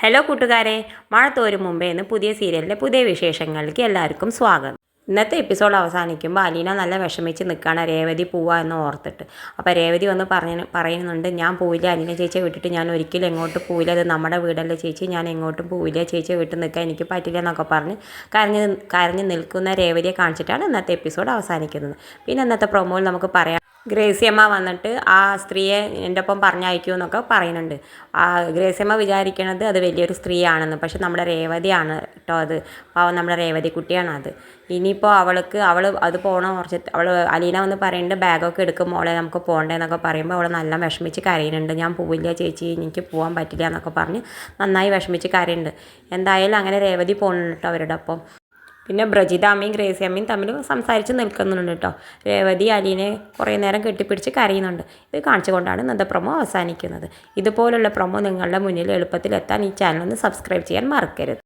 Hello കൂട്ടുകാരെ, മഴ തോരും മുമ്പേ എന്ന് പുതിയ സീരിയലിലെ പുതിയ വിശേഷങ്ങളിലേക്ക് എല്ലാവർക്കും സ്വാഗതം. ഇന്നത്തെ എപ്പിസോഡ് അവസാനിക്കുമ്പോൾ അലീന നല്ല വിഷമിച്ച് നിൽക്കുകയാണ് രേവതി പോവുക എന്ന് ഓർത്തിട്ട്. അപ്പോൾ രേവതി വന്ന് പറയുന്നുണ്ട്, ഞാൻ പോവില്ല, അലീന ചേച്ചിയെ വിട്ടിട്ട് ഞാൻ ഒരിക്കലും എങ്ങോട്ടും പോവില്ല, അത് നമ്മുടെ വീടല്ലേ ചേച്ചി, ഞാൻ എങ്ങോട്ടും പോവില്ല, ചേച്ചിയെ വിട്ട് നിൽക്കാൻ എനിക്ക് പറ്റില്ല എന്നൊക്കെ പറഞ്ഞ് കരഞ്ഞ് നിൽക്കുന്ന രേവതിയെ കാണിച്ചിട്ടാണ് ഇന്നത്തെ എപ്പിസോഡ് അവസാനിക്കുന്നത്. പിന്നെ ഇന്നത്തെ പ്രൊമോയിൽ നമുക്ക് പറയാം, ഗ്രേസിയമ്മ വന്നിട്ട് ആ സ്ത്രീയെ എൻ്റെ ഒപ്പം പറഞ്ഞയക്കൂ എന്നൊക്കെ പറയുന്നുണ്ട്. ആ ഗ്രേസിയമ്മ വിചാരിക്കണത് അത് വലിയൊരു സ്ത്രീയാണെന്ന്, പക്ഷെ നമ്മുടെ രേവതിയാണ് കേട്ടോ അത്. പാവം നമ്മുടെ രേവതി കുട്ടിയാണ് അത്. ഇനിയിപ്പോൾ അവൾ അത് പോകണം കുറച്ച് അലീന വന്ന് പറയുന്നുണ്ട്, ബാഗൊക്കെ എടുക്കും മോളെ നമുക്ക് പോകണ്ടേന്നൊക്കെ പറയുമ്പോൾ അവൾ നല്ല വിഷമിച്ച് കരയുന്നുണ്ട്. ഞാൻ പോവില്ല ചേച്ചി, എനിക്ക് പോകാൻ പറ്റില്ല എന്നൊക്കെ പറഞ്ഞ് നന്നായി വിഷമിച്ച് കരയുന്നുണ്ട്. എന്തായാലും അങ്ങനെ രേവതി പോകുന്നുണ്ട് കേട്ടോ അവരുടെ ഒപ്പം. പിന്നെ ബ്രജിത അമ്മയും ഗ്രേസി അമ്മയും തമ്മിൽ സംസാരിച്ച് നിൽക്കുന്നുണ്ട് കേട്ടോ. രേവതി അലീനെ കുറേ നേരം കെട്ടിപ്പിടിച്ച് കരയുന്നുണ്ട്. ഇത് കാണിച്ചുകൊണ്ടാണ് ഇന്നത്തെ പ്രൊമോ അവസാനിക്കുന്നത്. ഇതുപോലുള്ള പ്രൊമോ നിങ്ങളുടെ മുന്നിൽ എളുപ്പത്തിൽ എത്താൻ ഈ ചാനൽ ഒന്ന് സബ്സ്ക്രൈബ് ചെയ്യാൻ മറക്കരുത്.